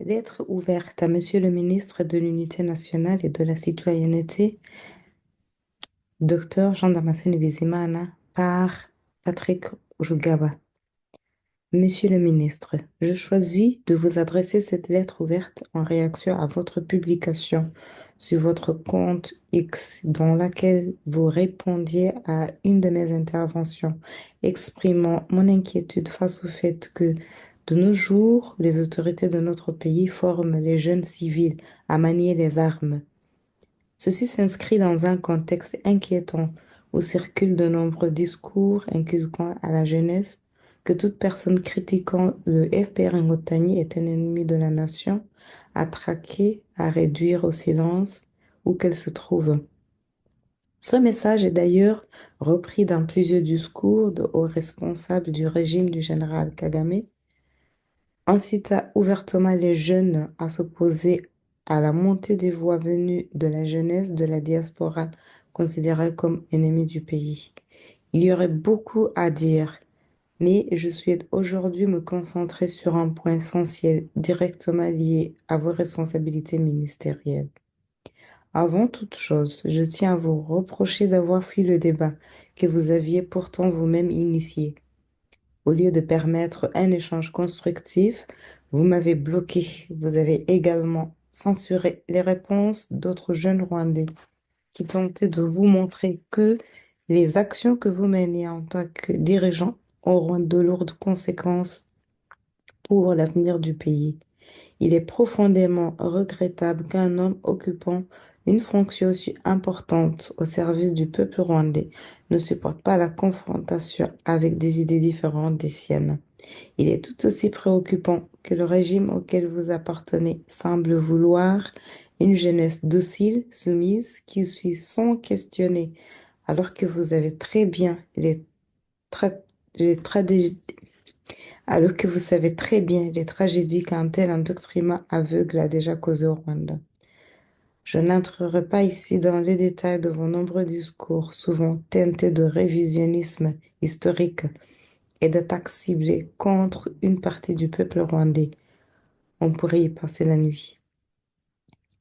Lettre ouverte à Monsieur le ministre de l'Unité nationale et de la citoyenneté, Dr Jean Damascène Bizimana, par Patrick Rugaba. Monsieur le ministre, je choisis de vous adresser cette lettre ouverte en réaction à votre publication sur votre compte X, dans laquelle vous répondiez à une de mes interventions, exprimant mon inquiétude face au fait que, de nos jours, les autorités de notre pays forment les jeunes civils à manier les armes. Ceci s'inscrit dans un contexte inquiétant où circulent de nombreux discours inculquant à la jeunesse que toute personne critiquant le FPR Ngotani est un ennemi de la nation, à traquer, à réduire au silence où qu'elle se trouve. Ce message est d'ailleurs repris dans plusieurs discours de hauts responsables du régime du général Kagame, incita ouvertement les jeunes à s'opposer à la montée des voix venues de la jeunesse de la diaspora considérée comme ennemie du pays. Il y aurait beaucoup à dire, mais je souhaite aujourd'hui me concentrer sur un point essentiel directement lié à vos responsabilités ministérielles. Avant toute chose, je tiens à vous reprocher d'avoir fui le débat que vous aviez pourtant vous-même initié. Au lieu de permettre un échange constructif, vous m'avez bloqué. Vous avez également censuré les réponses d'autres jeunes Rwandais qui tentaient de vous montrer que les actions que vous menez en tant que dirigeant auront de lourdes conséquences pour l'avenir du pays. Il est profondément regrettable qu'un homme occupant une fonction aussi importante au service du peuple rwandais ne supporte pas la confrontation avec des idées différentes des siennes. Il est tout aussi préoccupant que le régime auquel vous appartenez semble vouloir une jeunesse docile, soumise, qui suit sans questionner, alors que vous avez très bien tra- les tragédies alors que vous savez très bien les tragédies qu'un tel endoctrinement aveugle a déjà causées au Rwanda. Je n'entrerai pas ici dans les détails de vos nombreux discours, souvent teintés de révisionnisme historique et d'attaques ciblées contre une partie du peuple rwandais. On pourrait y passer la nuit.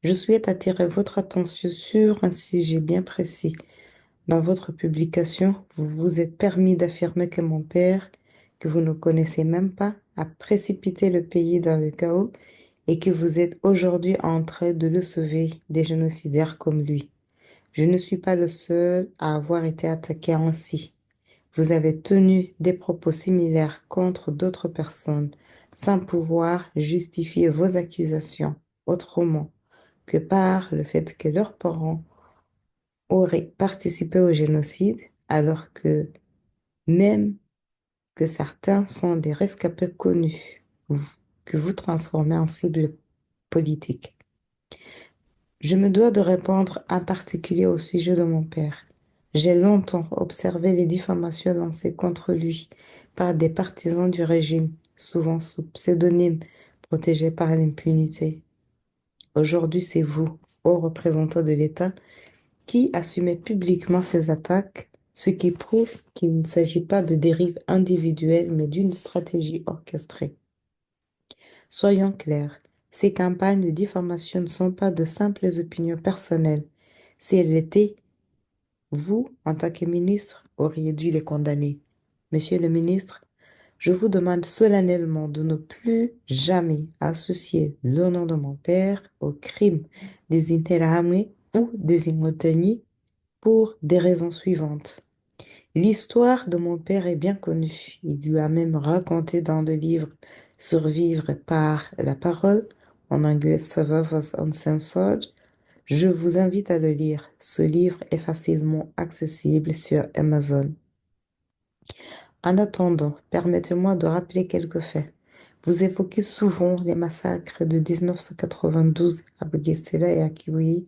Je souhaite attirer votre attention sur un sujet bien précis. Dans votre publication, vous vous êtes permis d'affirmer que mon père, que vous ne connaissez même pas, a précipité le pays dans le chaos et que vous êtes aujourd'hui en train de le sauver des génocidaires comme lui. Je ne suis pas le seul à avoir été attaqué ainsi. Vous avez tenu des propos similaires contre d'autres personnes sans pouvoir justifier vos accusations autrement que par le fait que leurs parents auraient participé au génocide alors que même que certains sont des rescapés connus que vous transformez en cible politique. Je me dois de répondre en particulier au sujet de mon père. J'ai longtemps observé les diffamations lancées contre lui par des partisans du régime, souvent sous pseudonyme, protégés par l'impunité. Aujourd'hui, c'est vous, haut représentant de l'État, qui assumez publiquement ces attaques, ce qui prouve qu'il ne s'agit pas de dérives individuelles, mais d'une stratégie orchestrée. Soyons clairs, ces campagnes de diffamation ne sont pas de simples opinions personnelles. Si elles l'étaient, vous, en tant que ministre, auriez dû les condamner. Monsieur le ministre, je vous demande solennellement de ne plus jamais associer le nom de mon père au crime des Interahamwe ou des Imotani pour des raisons suivantes. L'histoire de mon père est bien connue. Il lui a même raconté dans le livre Survivre par la parole, en anglais Survivors Uncensored. Je vous invite à le lire. Ce livre est facilement accessible sur Amazon. En attendant, permettez-moi de rappeler quelques faits. Vous évoquez souvent les massacres de 1992 à Bugesera et à Kiwui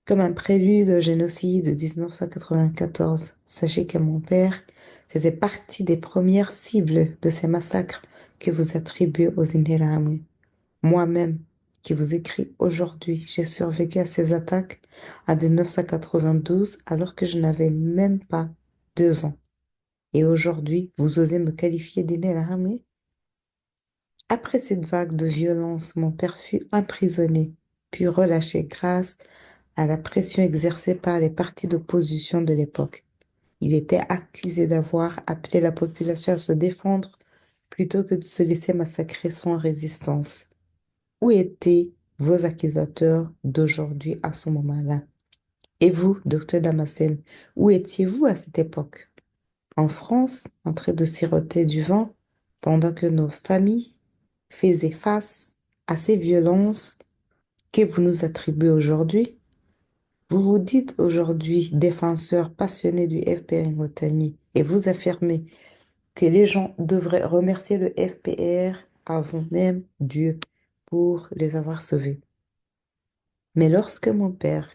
comme un prélude au génocide de 1994. Sachez que mon père faisait partie des premières cibles de ces massacres que vous attribuez aux Interahamwe. Moi-même, qui vous écris aujourd'hui, j'ai survécu à ces attaques en 1992 alors que je n'avais même pas 2 ans. Et aujourd'hui, vous osez me qualifier d'Interahamwe? Après cette vague de violence, mon père fut emprisonné, puis relâché grâce à la pression exercée par les partis d'opposition de l'époque. Il était accusé d'avoir appelé la population à se défendre plutôt que de se laisser massacrer sans résistance. Où étaient vos accusateurs d'aujourd'hui à ce moment-là? Et vous, docteur Damascène, où étiez-vous à cette époque? En France, en train de siroter du vent, pendant que nos familles faisaient face à ces violences que vous nous attribuez aujourd'hui? Vous vous dites aujourd'hui défenseur passionné du FPR Ngotani et vous affirmez que les gens devraient remercier le FPR avant même Dieu pour les avoir sauvés. Mais lorsque mon père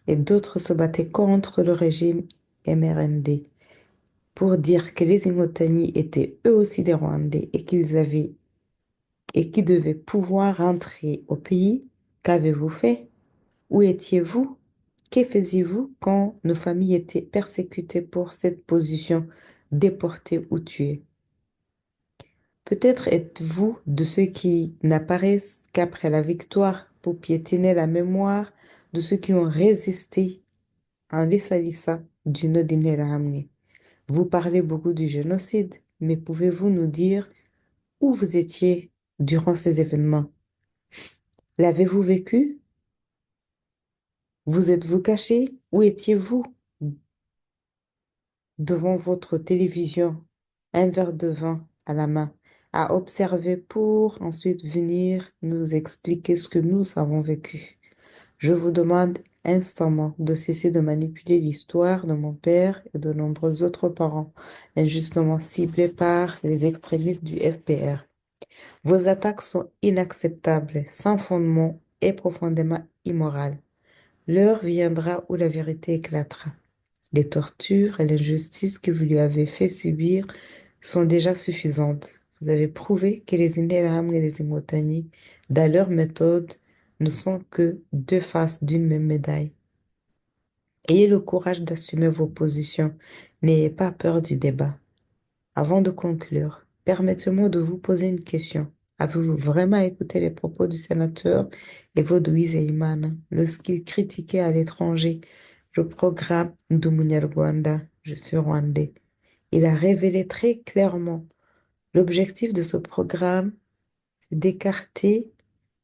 et d'autres se battaient contre le régime MRND pour dire que les Ingotani étaient eux aussi des Rwandais et qu'ils avaient et qu'ils devaient pouvoir rentrer au pays, qu'avez-vous fait? Où étiez-vous? Que faisiez-vous quand nos familles étaient persécutées pour cette position, déportées ou tuées? Peut-être êtes-vous de ceux qui n'apparaissent qu'après la victoire pour piétiner la mémoire de ceux qui ont résisté en les salissant du Nodinelahamwe. Vous parlez beaucoup du génocide, mais pouvez-vous nous dire où vous étiez durant ces événements? L'avez-vous vécu? Vous êtes-vous caché? Où étiez-vous devant votre télévision, un verre de vin à la main, à observer pour ensuite venir nous expliquer ce que nous avons vécu? Je vous demande instamment de cesser de manipuler l'histoire de mon père et de nombreux autres parents, injustement ciblés par les extrémistes du FPR. Vos attaques sont inacceptables, sans fondement et profondément immorales. L'heure viendra où la vérité éclatera. Les tortures et l'injustice que vous lui avez fait subir sont déjà suffisantes. Vous avez prouvé que les Interahamwe et les Imotani, dans leur méthode, ne sont que deux faces d'une même médaille. Ayez le courage d'assumer vos positions. N'ayez pas peur du débat. Avant de conclure, permettez-moi de vous poser une question. Avez-vous vraiment écouté les propos du sénateur Evode Uwizeyimana lorsqu'il critiquait à l'étranger le programme Ndumunyarwanda, je suis rwandais? Il a révélé très clairement l'objectif de ce programme, c'est d'écarter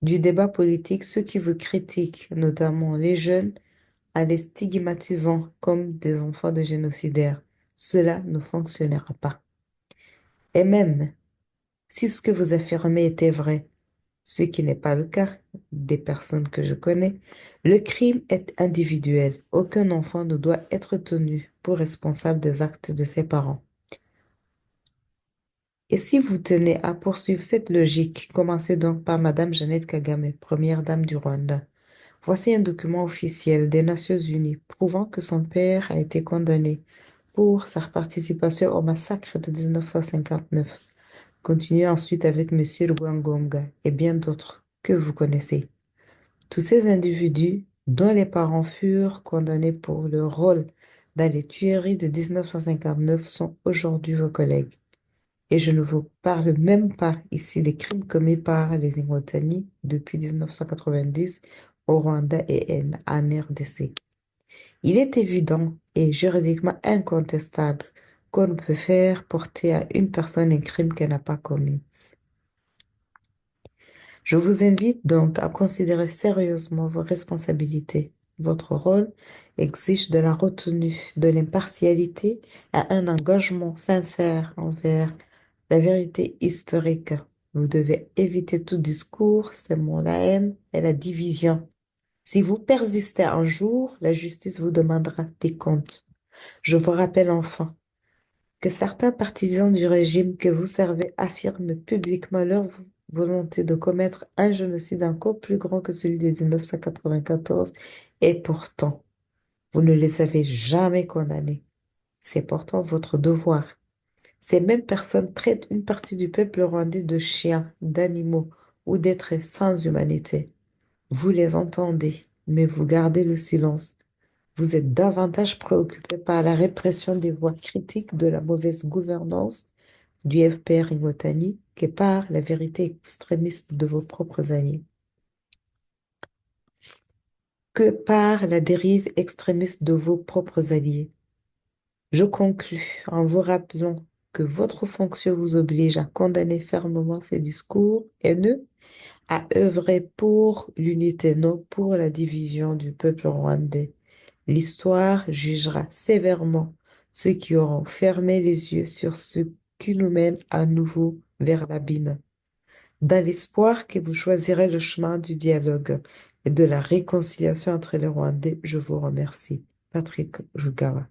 du débat politique ceux qui vous critiquent, notamment les jeunes, en les stigmatisant comme des enfants de génocidaires. Cela ne fonctionnera pas. Et même si ce que vous affirmez était vrai, ce qui n'est pas le cas des personnes que je connais, le crime est individuel. Aucun enfant ne doit être tenu pour responsable des actes de ses parents. Et si vous tenez à poursuivre cette logique, commencez donc par Madame Jeannette Kagame, première dame du Rwanda. Voici un document officiel des Nations Unies prouvant que son père a été condamné pour sa participation au massacre de 1959. Continuez ensuite avec Monsieur Rwangomga et bien d'autres que vous connaissez. Tous ces individus dont les parents furent condamnés pour leur rôle dans les tueries de 1959 sont aujourd'hui vos collègues. Et je ne vous parle même pas ici des crimes commis par les Ingotani depuis 1990 au Rwanda et en RDC. Il est évident et juridiquement incontestable qu'on ne peut faire porter à une personne un crime qu'elle n'a pas commis. Je vous invite donc à considérer sérieusement vos responsabilités. Votre rôle exige de la retenue, de l'impartialité et un engagement sincère envers la vérité historique. Vous devez éviter tout discours, seulement la haine et la division. Si vous persistez un jour, la justice vous demandera des comptes. Je vous rappelle enfin que certains partisans du régime que vous servez affirment publiquement leur volonté de commettre un génocide encore plus grand que celui de 1994 et pourtant, vous ne les avez jamais condamnés. C'est pourtant votre devoir. Ces mêmes personnes traitent une partie du peuple rwandais de chiens, d'animaux ou d'êtres sans humanité. Vous les entendez, mais vous gardez le silence. Vous êtes davantage préoccupé par la répression des voix critiques de la mauvaise gouvernance du FPR Iwatani que par la vérité extrémiste de vos propres alliés. Que par la dérive extrémiste de vos propres alliés. Je conclus en vous rappelant que votre fonction vous oblige à condamner fermement ces discours haineux, à œuvrer pour l'unité, non pour la division du peuple rwandais. L'histoire jugera sévèrement ceux qui auront fermé les yeux sur ce qui nous mène à nouveau vers l'abîme. Dans l'espoir que vous choisirez le chemin du dialogue et de la réconciliation entre les Rwandais, je vous remercie. Patrick Rugawa.